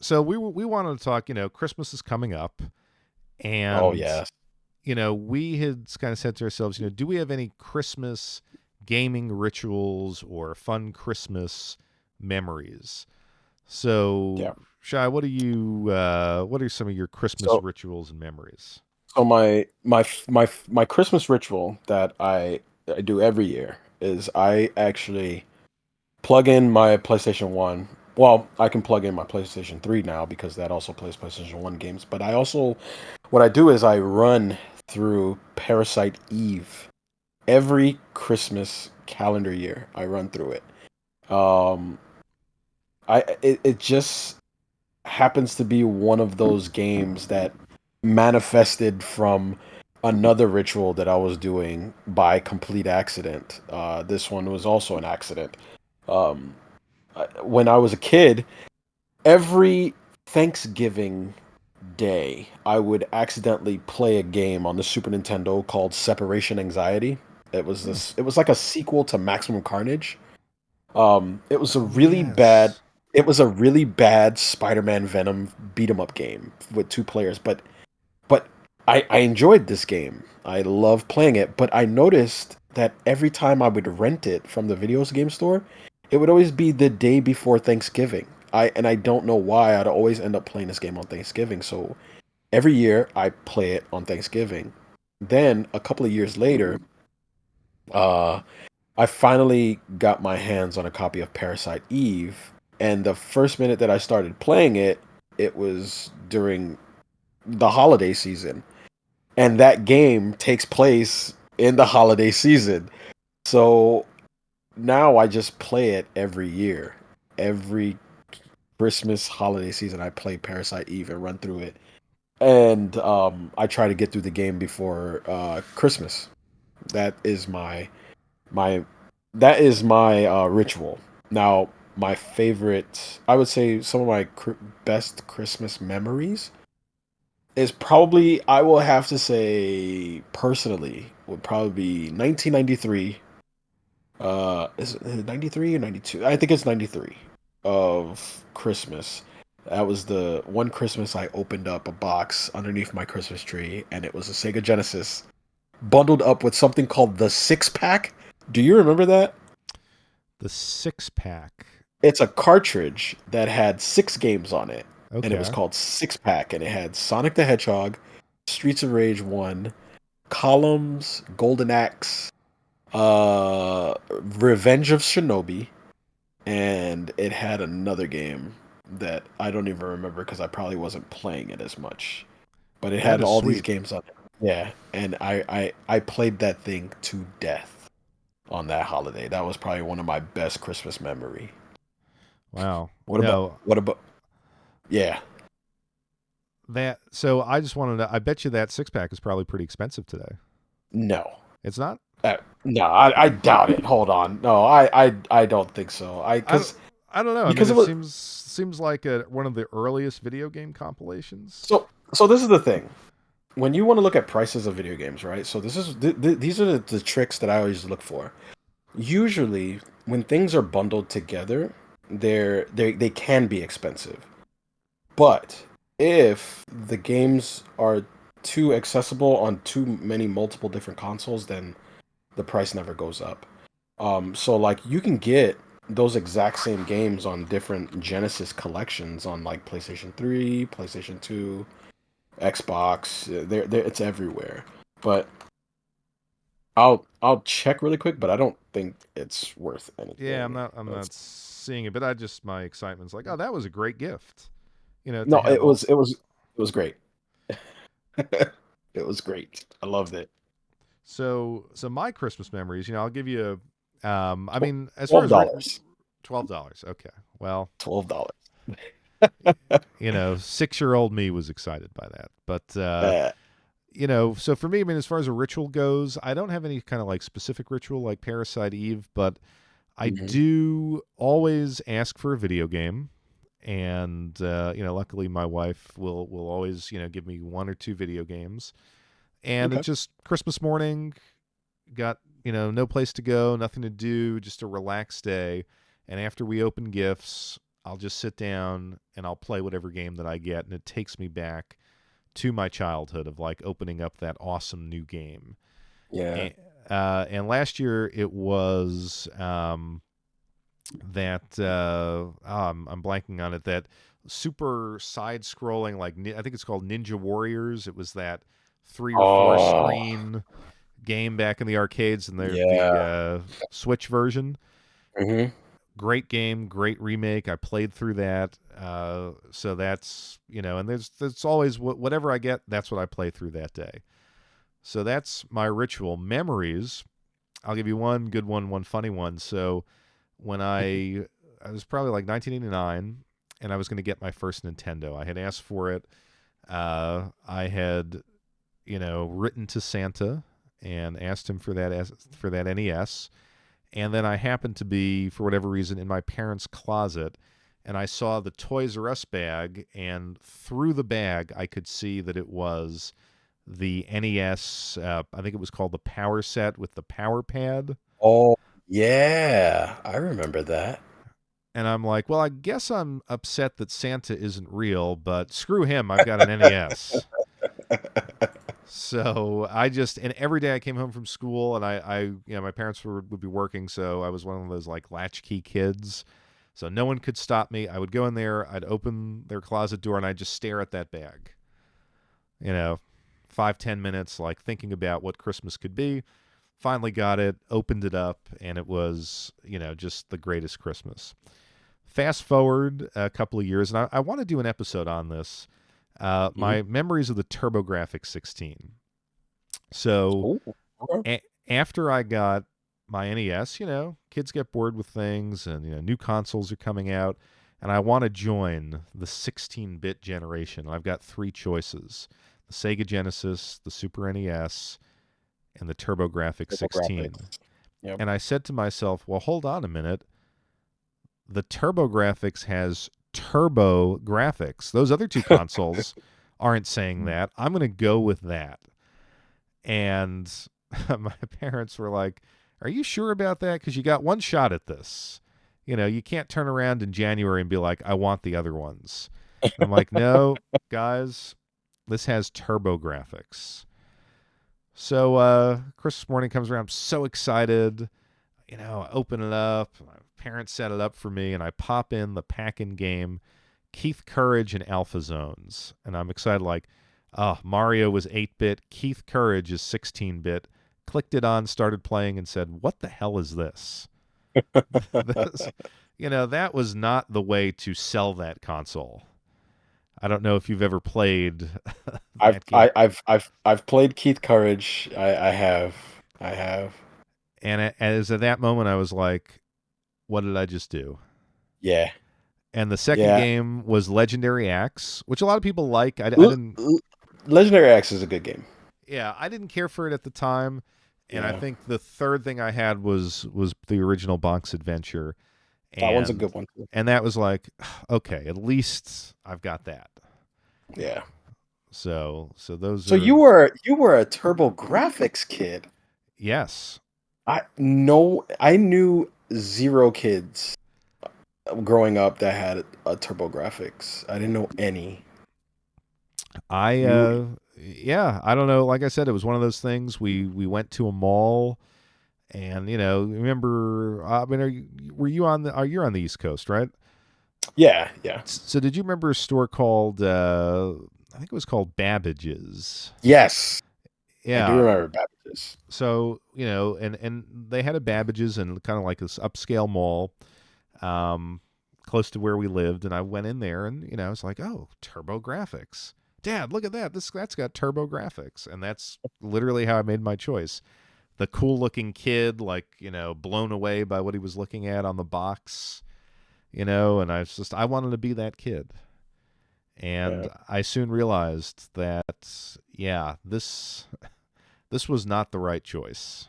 So we wanted to talk. Christmas is coming up, Oh and yes. we had kind of said to ourselves, do we have any Christmas gaming rituals or fun Christmas memories? So, Yeah. Shai, what are some of your Christmas So rituals and memories? my Christmas ritual that I do every year is I actually plug in my PlayStation 1. Well, I can plug in my PlayStation 3 now because that also plays PlayStation 1 games, but I also what I do is I run through Parasite Eve every Christmas calendar year. I run through it. Um it just happens to be one of those games that manifested from another ritual that I was doing by complete accident. This one was also an accident. Um, when I was a kid, every Thanksgiving day, I would accidentally play a game on the Super Nintendo called Separation Anxiety. It was Hmm. this. It was like a sequel to Maximum Carnage. It was a Oh really bad. yes. It was a really bad Spider-Man Venom beat 'em up game with two players, but I enjoyed this game. I love playing it, but I noticed that every time I would rent it from the video game store, it would always be the day before Thanksgiving. I don't know why I'd always end up playing this game on Thanksgiving. So every year I play it on Thanksgiving. Then a couple of years later, uh I finally got my hands on a copy of Parasite Eve, and the first minute that I started playing it, it was during the holiday season. And that game takes place in the holiday season. So now I just play it every year. Every Christmas holiday season, I play Parasite Eve and run through it. And I try to get through the game before Christmas. That is my my ritual. Now, my favorite, I would say, some of my best Christmas memories is probably I will have to say personally would probably be 1993. Is it 93 or 92? I think it's 93 of Christmas. That was the one Christmas I opened up a box underneath my Christmas tree, and it was a Sega Genesis bundled up with something called the six pack. Do you remember that? The six pack. It's a cartridge that had six games on it, and it was Okay. called Six Pack, and it had Sonic the Hedgehog, Streets of Rage 1, Columns, Golden Axe, Revenge of Shinobi, and it had another game that I don't even remember because I probably wasn't playing it as much. But it That had is all these sweet. games on it. Yeah, and I played that thing to death on that holiday. That was probably one of my best Christmas memory. Wow. What about No, what about yeah. that so I just wanted to I bet you that six pack is probably pretty expensive today. No. It's not? No, I doubt it. Hold on. No, I don't think so. I I don't because I don't know. I mean, because it it was seems like one of the earliest video game compilations. so this is the thing. When you want to look at prices of video games, right? So this is these are the tricks that I always look for. Usually, when things are bundled together, they can be expensive. But if the games are too accessible on too many multiple different consoles, then the price never goes up. So like you can get those exact same games on different Genesis collections on like PlayStation 3, PlayStation 2, Xbox. It's everywhere. But I'll check really quick, but I don't think it's worth Yeah, anything. I'm Let's, not seeing it, but I just my excitement's like, oh, that was a great gift. To no, have all. it was great. It was great. I loved it. So my Christmas memories. I'll give you. I Tw- mean, as far as $12. $12. Okay, well, $12. 6-year-old me was excited by that, but Uh, so for me, I mean, as far as a ritual goes, I don't have any kind of like specific ritual like Parasite Eve, but I mhm. do always ask for a video game. And luckily my wife will always give me one or two video games. And Okay. it's just Christmas morning, got no place to go, nothing to do, just a relaxed day. And after we open gifts, I'll just sit down and I'll play whatever game that I get, and it takes me back to my childhood of like opening up that awesome new game. Yeah. And, and last year it was that I'm blanking on it. That super side-scrolling, like I think it's called Ninja Warriors. It was that 3 or 4 Oh, screen game back in the arcades, and the yeah. Switch version. Hmm. Great game, great remake. I played through that, so that's and there's always whatever I get. That's what I play through that day. So that's my ritual. Memories. I'll give you one good one, one funny one. So when I was probably like 1989, and I was going to get my first Nintendo. I had asked for it. I had written to Santa and asked him for that NES. And then I happened to be, for whatever reason, in my parents' closet, and I saw the Toys R Us bag, and through the bag I could see that it was the NES. I think it was called the Power Set with the Power Pad. Oh, yeah. I remember that. And I'm like, well, I guess I'm upset that Santa isn't real, but screw him. I've got an NES. So and every day I came home from school, and my parents would be working, so I was one of those like latchkey kids. So no one could stop me. I would go in there, I'd open their closet door, and I'd just stare at that bag. You know, 5-10 minutes, like thinking about what Christmas could be. Finally got it, opened it up, and it was, just the greatest Christmas. Fast forward a couple of years, and I want to do an episode on this. Hmm. My memories of the TurboGrafx 16. So Ooh, okay. after I got my NES, kids get bored with things, and new consoles are coming out, and I want to join the 16-bit generation. I've got 3 choices: the Sega Genesis, the Super NES, and the TurboGrafx Triple 16. graphics. Yep. And I said to myself, well, hold on a minute. The TurboGrafx has turbo graphics. Those other 2 consoles aren't saying that. I'm going to go with that. And my parents were like, "Are you sure about that? Because you got one shot at this. You can't turn around in January and be like, I want the other ones." And I'm like, "No, guys, this has turbo graphics." So Christmas morning comes around. I'm so excited. I open it up. My parents set it up for me, and I pop in the pack-in game, Keith Courage and Alpha Zones, and I'm excited. Like, oh, Mario was 8-bit. Keith Courage is 16-bit. Clicked it on, started playing, and said, "What the hell is this?" this, that was not the way to sell that console. I don't know if you've ever played I've that game. I, I've played Keith Courage. I have. I have. And as at that moment, I was like, "What did I just do?" Yeah. And the second Yeah. game was Legendary Axe, which a lot of people like. I L- didn't. L- Legendary Axe is a good game. Yeah, I didn't care for it at the time. And I Yeah. think the third thing I had was the original Bonk's Adventure, That one's a and good one too. that was like, okay, at least I've got that. Yeah. So those So are, you were a Turbo Graphics kid. yes. I knew zero kids growing up that had a Turbo Graphics. I didn't know any. I You yeah, I don't know. Like I said, it was one of those things. We went to a mall, and remember. I mean, were you on the? Are you on the East Coast, right? Yeah, yeah. So did you remember a store called? I think it was called Babbage's. Yes. I do Yeah. remember Babbage's. So and they had a Babbage's in kind of like this upscale mall, um, close to where we lived, and I went in there, and I was like, oh, Turbo Graphics. Dad, look at that. That's got Turbo Graphics, and that's literally how I made my choice. The cool looking kid, like blown away by what he was looking at on the box, and I wanted to be that kid. And Yeah. I soon realized that, yeah, this was not the right choice.